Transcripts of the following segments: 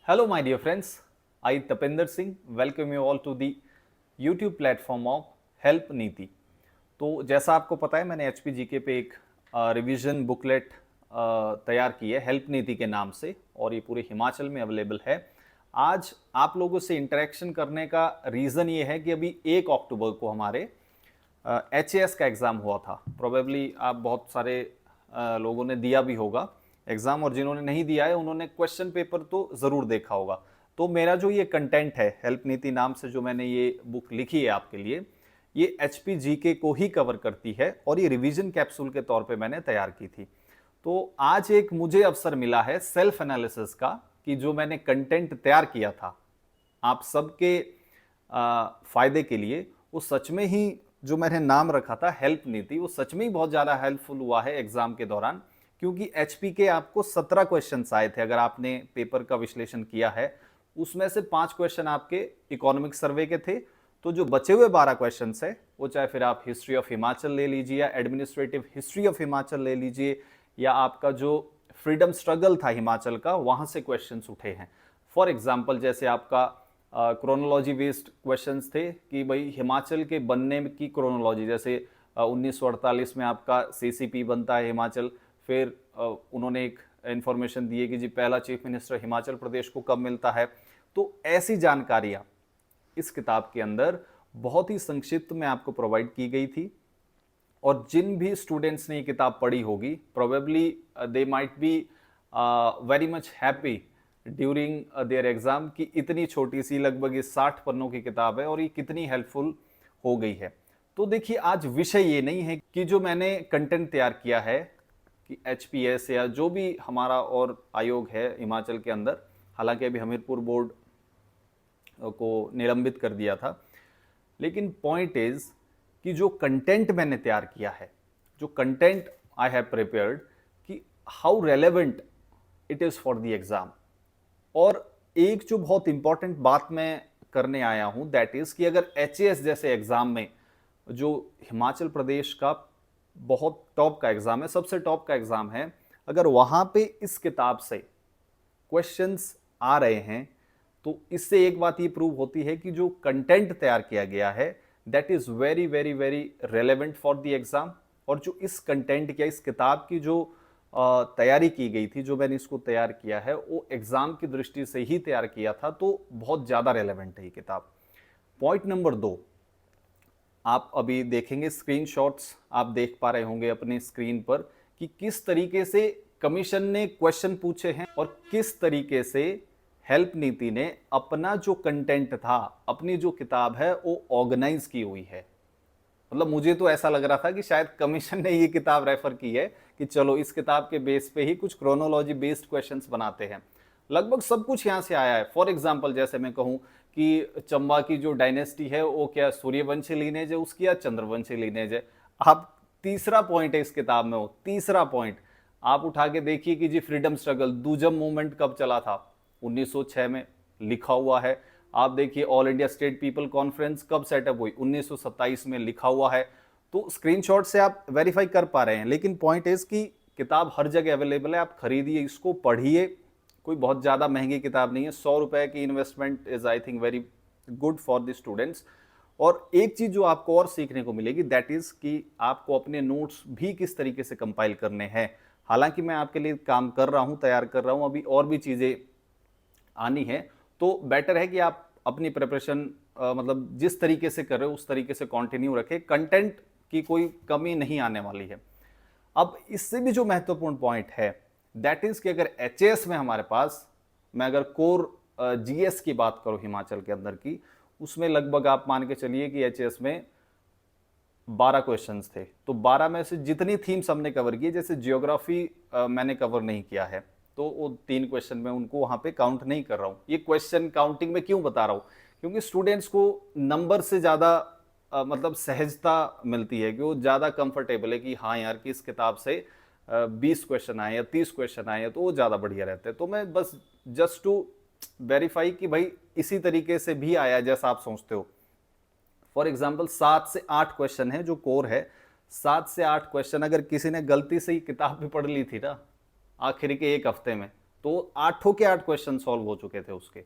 Hello, my dear friends. I, Tapinder Singh, welcome you all to the YouTube platform of help नीति। तो जैसा आपको पता है मैंने एच पी पे एक रिवीजन बुकलेट तैयार की है हेल्प नीति के नाम से और ये पूरे हिमाचल में अवेलेबल है। आज आप लोगों से इंटरेक्शन करने का रीज़न ये है कि अभी 1 अक्टूबर को हमारे HAS का एग्ज़ाम हुआ था। प्रोबेबली आप बहुत सारे लोगों ने दिया भी होगा एग्ज़ाम, और जिन्होंने नहीं दिया है उन्होंने क्वेश्चन पेपर तो ज़रूर देखा होगा। तो मेरा जो ये कंटेंट है हेल्प नीति नाम से जो मैंने ये बुक लिखी है आपके लिए, ये HPGK को ही कवर करती है और ये रिवीजन कैप्सूल के तौर पे मैंने तैयार की थी। तो आज एक मुझे अवसर मिला है सेल्फ एनालिसिस का कि जो मैंने कंटेंट तैयार किया था आप सबके फायदे के लिए, वो सच में ही जो मैंने नाम रखा था हेल्प नीति, वो सच में ही बहुत ज़्यादा हेल्पफुल हुआ है एग्जाम के दौरान। क्योंकि HP के आपको 17 क्वेश्चन आए थे, अगर आपने पेपर का विश्लेषण किया है उसमें से 5 क्वेश्चन आपके इकोनॉमिक सर्वे के थे। तो जो बचे हुए 12 क्वेश्चन है वो चाहे फिर आप हिस्ट्री ऑफ हिमाचल ले लीजिए या एडमिनिस्ट्रेटिव हिस्ट्री ऑफ हिमाचल ले लीजिए, या आपका जो फ्रीडम स्ट्रगल था हिमाचल का वहाँ से क्वेश्चंस उठे हैं। फॉर एग्जाम्पल जैसे आपका क्रोनोलॉजी बेस्ड क्वेश्चंस थे कि भाई हिमाचल के बनने की क्रोनोलॉजी, जैसे 1948 में आपका CCP बनता है हिमाचल, फिर उन्होंने एक इंफॉर्मेशन दी है कि जी पहला चीफ मिनिस्टर हिमाचल प्रदेश को कब मिलता है। तो ऐसी जानकारियां इस किताब के अंदर बहुत ही संक्षिप्त में आपको प्रोवाइड की गई थी, और जिन भी स्टूडेंट्स ने ये किताब पढ़ी होगी probably they might be very much happy during their exam कि इतनी छोटी सी लगभग ये 60 पन्नों की किताब है और ये कितनी हेल्पफुल हो गई है। तो देखिए आज विषय ये नहीं है कि जो मैंने कंटेंट तैयार किया है कि HPS या जो भी हमारा और आयोग है हिमाचल के अंदर, हालांकि अभी हमीरपुर बोर्ड को निलंबित कर दिया था, लेकिन पॉइंट इज कि जो कंटेंट मैंने तैयार किया है, जो कंटेंट आई हैव प्रिपेयर्ड, कि how relevant it is for the exam. और एक जो बहुत इंपॉर्टेंट बात मैं करने आया हूं दैट इज़ कि अगर HAS जैसे एग्ज़ाम में, जो हिमाचल प्रदेश का बहुत टॉप का एग्ज़ाम है, सबसे टॉप का एग्ज़ाम है, अगर वहाँ पे इस किताब से क्वेश्चंस आ रहे हैं तो इससे एक बात ये प्रूव होती है कि जो कंटेंट तैयार किया गया है that is very very very relevant for the exam. और जो इस कंटेंट या इस किताब की जो तैयारी की गई थी, जो मैंने इसको तैयार किया है वो एग्ज़ाम की दृष्टि से ही तैयार किया था, तो बहुत ज़्यादा रेलेवेंट है ये किताब। पॉइंट नंबर 2, आप अभी देखेंगे स्क्रीनशॉट्स आप देख पा रहे होंगे अपनी स्क्रीन पर कि किस तरीके से कमीशन ने क्वेश्चन पूछे हैं और किस तरीके से हेल्प नीति ने अपना जो कंटेंट था, अपनी जो किताब है वो ऑर्गेनाइज की हुई है। मतलब मुझे तो ऐसा लग रहा था कि शायद कमीशन ने ये किताब रेफर की है कि चलो इस किताब के बेस पे ही कुछ क्रोनोलॉजी बेस्ड क्वेश्चंस बनाते हैं। लगभग सब कुछ यहाँ से आया है। फॉर एग्जाम्पल जैसे मैं कहूँ कि चंबा की जो डायनेस्टी है वो क्या सूर्यवंशी लीनेज है उसकी या चंद्रवंशी लीनेज है। आप तीसरा पॉइंट है इस किताब में, वो तीसरा पॉइंट आप उठा के देखिए कि जी फ्रीडम स्ट्रगल, दूजम मूवमेंट कब चला था, 1906 में लिखा हुआ है। आप देखिए all India state people conference कब सेटअप हुई, 1927 में लिखा हुआ है। तो स्क्रीनशॉट से आप वेरीफाई कर पा रहे हैं। लेकिन पॉइंट इज कि किताब हर जगह अवेलेबल है, आप खरीदिए, इसको पढ़िए। कोई बहुत ज़्यादा महंगी किताब नहीं है, 100 रुपए की investment is I think very good for the students. और एक चीज़ जो आपको और सीखने को मिलेगी दैट इज़ कि आपको अपने नोट्स भी किस तरीके से कंपाइल करने हैं। हालांकि मैं आपके लिए काम कर रहा हूँ, तैयार कर रहा हूँ, अभी और भी चीज़ें आनी है, तो बेटर है कि आप अपनी प्रिपरेशन मतलब जिस तरीके से कर रहे हो उस तरीके से कंटिन्यू रखें। कंटेंट की कोई कमी नहीं आने वाली है। अब इससे भी जो महत्वपूर्ण पॉइंट है दैट इज कि अगर HAS में हमारे पास, मैं अगर कोर GS की बात करूं हिमाचल के अंदर की, उसमें लगभग आप मान के चलिए कि HAS में 12 क्वेश्चंस थे। तो 12 में से जितनी थीम्स हमने कवर की, जैसे जियोग्राफी मैंने कवर नहीं किया है तो वो 3 क्वेश्चन में उनको वहां पे काउंट नहीं कर रहा हूं। ये क्वेश्चन काउंटिंग में क्यों बता रहा हूं, क्योंकि स्टूडेंट्स को नंबर से ज्यादा मतलब सहजता मिलती है कि वो ज्यादा कंफर्टेबल है कि हाँ यार कि इस किताब से 20 क्वेश्चन आए या 30 क्वेश्चन आए तो वो ज्यादा बढ़िया रहते हैं। तो मैं बस जस्ट टू वेरीफाई कि भाई इसी तरीके से भी आया जैसा आप सोचते हो। फॉर एग्जाम्पल 7 से 8 क्वेश्चन है जो कोर है, 7 से 8 क्वेश्चन अगर किसी ने गलती से ही किताब भी पढ़ ली थी ना आखिर के 1 हफ्ते में, तो 8 के 8 क्वेश्चन सॉल्व हो चुके थे उसके।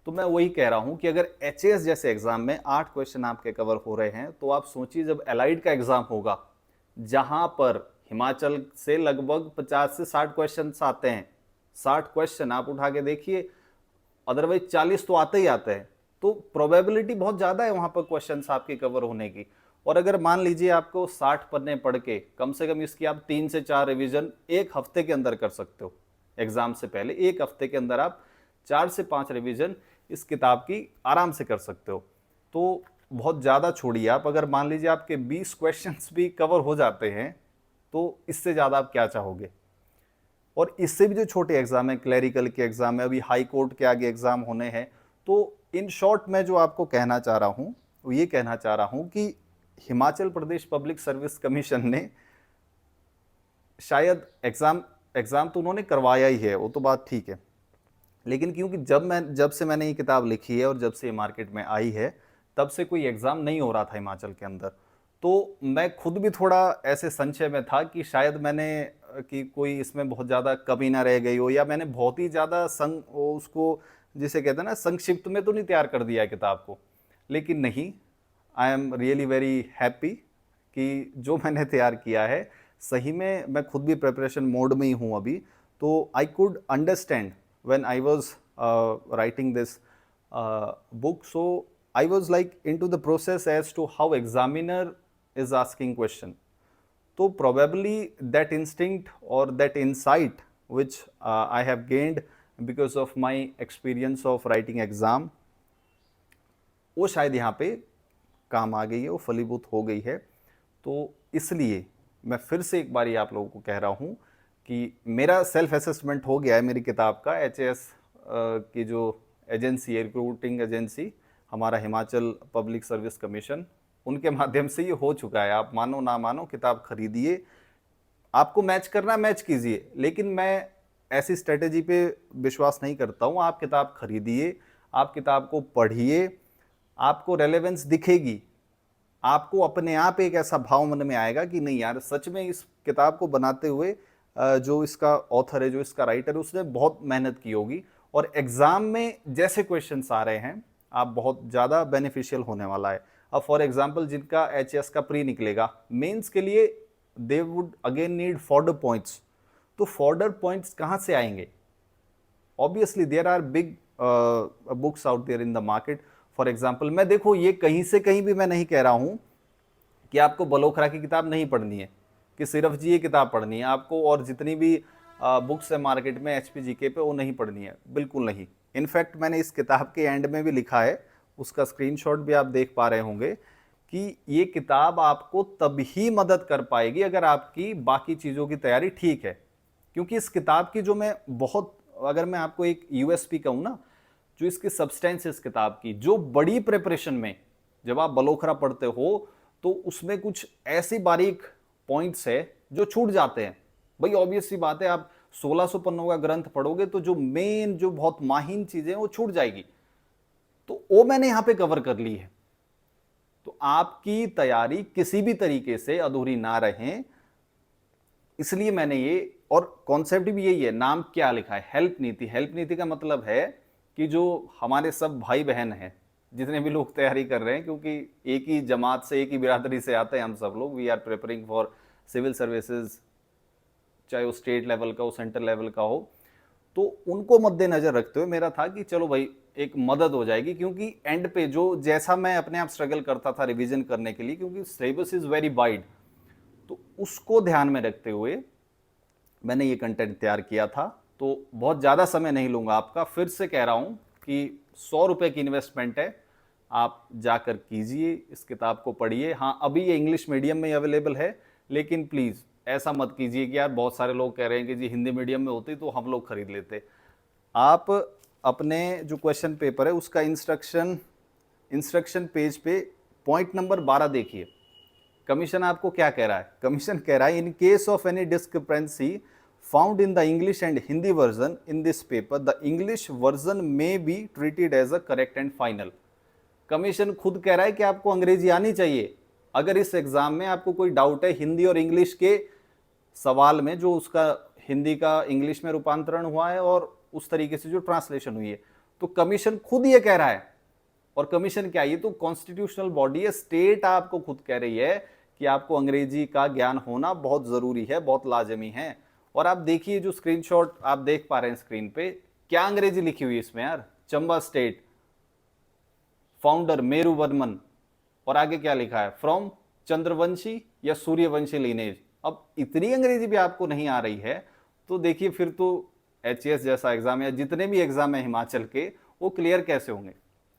तो मैं वही कह रहा हूं कि अगर एचएएस जैसे एग्जाम में 8 क्वेश्चन आपके कवर हो रहे हैं, तो आप सोचिए जब एलाइड का एग्जाम होगा, जहां पर हिमाचल से लगभग 50 से 60 क्वेश्चन आते हैं, 60 क्वेश्चन आप उठा के देखिए, अदरवाइज 40 तो आते ही आते हैं, तो प्रोबेबिलिटी बहुत ज्यादा है वहां पर क्वेश्चन आपके कवर होने की। और अगर मान लीजिए आपको 60 पन्ने पढ़ के कम से कम इसकी आप 3 से 4 रिवीजन एक हफ्ते के अंदर कर सकते हो, एग्जाम से पहले एक हफ्ते के अंदर आप 4 से 5 रिवीजन इस किताब की आराम से कर सकते हो। तो बहुत ज़्यादा छोड़िए आप, अगर मान लीजिए आपके 20 क्वेश्चंस भी कवर हो जाते हैं, तो इससे ज़्यादा आप क्या चाहोगे। और इससे भी जो छोटे एग्जाम है, क्लरिकल के एग्जाम है, अभी हाई कोर्ट के आगे एग्जाम होने हैं। तो इन शॉर्ट मैं जो आपको कहना चाह रहा हूँ वो ये कहना चाह रहा हूँ कि Himachal Pradesh public service commission ने शायद एग्जाम तो उन्होंने करवाया ही है, वो तो बात ठीक है, लेकिन क्योंकि जब से मैंने ये किताब लिखी है और जब से ये मार्केट में आई है, तब से कोई एग्जाम नहीं हो रहा था हिमाचल के अंदर। तो मैं खुद भी थोड़ा ऐसे संशय में था कि शायद मैंने कि कोई इसमें बहुत ज़्यादा कमी ना रह गई हो, या मैंने बहुत ही ज़्यादा उसको जिसे कहते हैं ना संक्षिप्त में तो नहीं तैयार कर दिया है किताब को। लेकिन नहीं, I am really very happy कि जो मैंने तैयार किया है सही में, मैं खुद भी प्रिपरेशन मोड में ही हूँ अभी। तो I could understand when I was writing this book, so I was like into the process as to how examiner is asking question. So probably that instinct or that insight which I have gained because of my experience of writing exam, वो शायद यहाँ पे काम आ गई है, वो फलीभूत हो गई है। तो इसलिए मैं फिर से एक बार आप लोगों को कह रहा हूँ कि मेरा सेल्फ असेसमेंट हो गया है मेरी किताब का। एचएएस की जो एजेंसी है, रिक्रूटिंग एजेंसी, हमारा हिमाचल पब्लिक सर्विस कमीशन, उनके माध्यम से ये हो चुका है। आप मानो ना मानो, किताब खरीदिए, आपको मैच करना मैच कीजिए, लेकिन मैं ऐसी स्ट्रेटेजी पे विश्वास नहीं करता हूँ। आप किताब खरीदिए, आप किताब को पढ़िए, आपको रेलेवेंस दिखेगी, आपको अपने आप एक ऐसा भाव मन में आएगा कि नहीं यार, सच में इस किताब को बनाते हुए जो इसका ऑथर है, जो इसका राइटर है, उसने बहुत मेहनत की होगी। और एग्जाम में जैसे क्वेश्चंस आ रहे हैं, आप बहुत ज़्यादा बेनिफिशियल होने वाला है। अब फॉर एग्जांपल जिनका एचएस का प्री निकलेगा, मेंस के लिए they would again need fodder points. तो फॉर्डर पॉइंट्स कहाँ से आएंगे? Obviously there are big books out there in the market. For example मैं देखो, ये कहीं से कहीं भी मैं नहीं कह रहा हूँ कि आपको बलोखरा की किताब नहीं पढ़नी है, कि सिर्फ जी ये किताब पढ़नी है आपको, और जितनी भी बुक्स है मार्केट में एचपीजीके पे वो नहीं पढ़नी है, बिल्कुल नहीं। इनफैक्ट मैंने इस किताब के एंड में भी लिखा है, उसका स्क्रीनशॉट भी आप देख पा रहे होंगे, कि ये किताब आपको तभी मदद कर पाएगी अगर आपकी बाकी चीज़ों की तैयारी ठीक है। क्योंकि इस किताब की जो मैं बहुत, अगर मैं आपको एक यूएसपी कहूँ ना, जो इसकी सब्सटेंस इस किताब की, जो बड़ी प्रिपरेशन में जब आप बलोखरा पढ़ते हो तो उसमें कुछ ऐसी बारीक पॉइंट्स है जो छूट जाते हैं। भाई ऑब्वियस सी बात है, आप 1600 पन्नों का ग्रंथ पढ़ोगे तो जो मेन, जो बहुत माहिन चीजें वो छूट जाएगी। तो वो मैंने यहां पे कवर कर ली है। तो आपकी तैयारी किसी भी तरीके से अधूरी ना रहे, इसलिए मैंने ये, और कॉन्सेप्ट भी यही है। नाम क्या लिखा है? हेल्प नीति। हेल्प नीति का मतलब है कि जो हमारे सब भाई बहन हैं, जितने भी लोग तैयारी कर रहे हैं, क्योंकि एक ही जमात से, एक ही बिरादरी से आते हैं हम सब लोग, we are preparing for civil services, चाहे वो स्टेट लेवल का हो, सेंट्रल लेवल का हो। तो उनको मद्देनजर रखते हुए मेरा था कि चलो भाई एक मदद हो जाएगी, क्योंकि एंड पे जो जैसा मैं अपने आप स्ट्रगल करता था रिवीजन करने के लिए, क्योंकि सिलेबस इज वेरी वाइड, तो उसको ध्यान में रखते हुए मैंने ये कंटेंट तैयार किया था। तो बहुत ज़्यादा समय नहीं लूँगा आपका, फिर से कह रहा हूँ कि 100 रुपये की इन्वेस्टमेंट है, आप जाकर कीजिए, इस किताब को पढ़िए। हाँ, अभी ये इंग्लिश मीडियम में अवेलेबल है, लेकिन प्लीज़ ऐसा मत कीजिए कि यार बहुत सारे लोग कह रहे हैं कि जी हिंदी मीडियम में होती तो हम लोग खरीद लेते। आप अपने जो क्वेश्चन पेपर है उसका इंस्ट्रक्शन पेज पे पॉइंट नंबर 12 देखिए। कमीशन आपको क्या कह रहा है? कमीशन कह रहा है, in case of any discrepancy found in the English and Hindi version in this paper, the English version में be treated as a correct and final. Commission खुद कह रहा है कि आपको अंग्रेजी आनी चाहिए। अगर इस एग्जाम में आपको कोई डाउट है हिंदी और इंग्लिश के सवाल में, जो उसका हिंदी का इंग्लिश में रूपांतरण हुआ है और उस तरीके से जो ट्रांसलेशन हुई है। तो कमीशन खुद ये कह रहा है, और कमीशन क्या है, ये तो कॉन्स्टिट्यूशनल बॉडी है, स्टेट आपको खुद कह रही है कि आपको अंग्रेजी का ज्ञान होना बहुत जरूरी है, बहुत लाजमी है। और आप देखिए जो स्क्रीनशॉट आप देख पा रहे हैं स्क्रीन पे, क्या अंग्रेजी लिखी हुई है इसमें यार, चंबा स्टेट, फाउंडर मेरू वर्मन, और आगे क्या लिखा है, फ्रॉम चंद्रवंशी या सूर्यवंशी लीनेज। अब इतनी अंग्रेजी भी आपको नहीं आ रही है तो देखिए फिर तो एचएएस जैसा एग्जाम या जितने भी एग्जाम है हिमाचल के वो क्लियर कैसे होंगे,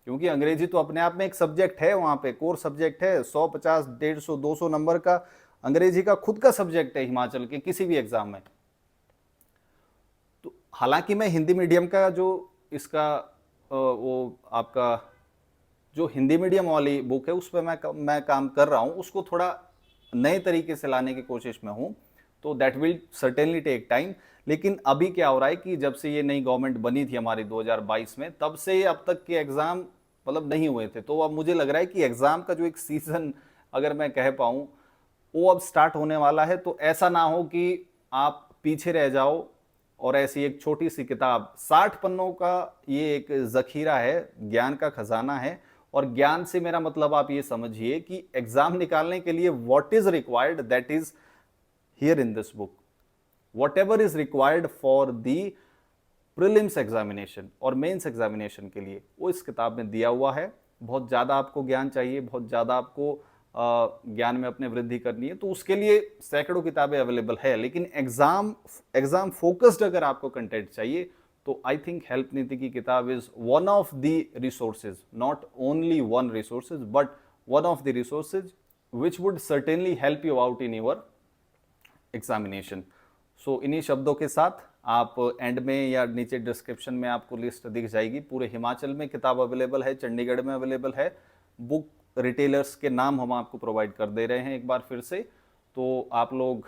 क्योंकि अंग्रेजी तो अपने आप में एक सब्जेक्ट है, वहां पे कोर सब्जेक्ट है, 100, 50, 150, 200 नंबर का अंग्रेजी का खुद का सब्जेक्ट है हिमाचल के किसी भी एग्जाम में। तो हालांकि मैं हिंदी मीडियम का जो इसका वो आपका जो हिंदी मीडियम वाली बुक है उस पर मैं काम कर रहा हूँ, उसको थोड़ा नए तरीके से लाने की कोशिश में हूँ, तो that will certainly take time. लेकिन अभी क्या हो रहा है कि जब से ये नई गवर्नमेंट बनी थी हमारी 2022 में, तब से अब तक के एग्ज़ाम मतलब नहीं हुए थे, तो अब मुझे लग रहा है कि एग्ज़ाम का जो एक सीज़न अगर मैं कह पाऊँ वो अब स्टार्ट होने वाला है। तो ऐसा ना हो कि आप पीछे रह जाओ और ऐसी एक छोटी सी किताब 60 पन्नों का ये एक जखीरा है, ज्ञान का खजाना है। और ज्ञान से मेरा मतलब आप ये समझिए कि एग्जाम निकालने के लिए what is required that is here in this book, what ever is required for the prelims examination और मेंस एग्जामिनेशन के लिए वो इस किताब में दिया हुआ है। बहुत ज़्यादा आपको ज्ञान चाहिए, बहुत ज़्यादा आपको ज्ञान में अपने वृद्धि करनी है, तो उसके लिए सैकड़ों किताबें अवेलेबल है। लेकिन एग्जाम फोकस्ड अगर आपको कंटेंट चाहिए तो आई थिंक हेल्प नीति की किताब is one of the resources, not only one resources but one of the resources which would certainly help you out in your examination. So इन्हीं शब्दों के साथ आप एंड में या नीचे डिस्क्रिप्शन में आपको लिस्ट दिख जाएगी, पूरे हिमाचल में किताब अवेलेबल है, चंडीगढ़ में अवेलेबल है। बुक रिटेलर्स के नाम हम आपको प्रोवाइड कर दे रहे हैं एक बार फिर से, तो आप लोग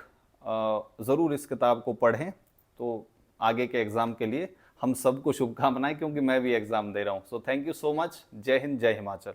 ज़रूर इस किताब को पढ़ें। तो आगे के एग्ज़ाम के लिए हम सबको शुभकामनाएं, क्योंकि मैं भी एग्ज़ाम दे रहा हूं। So thank you so much. जय हिंद, जय हिमाचल।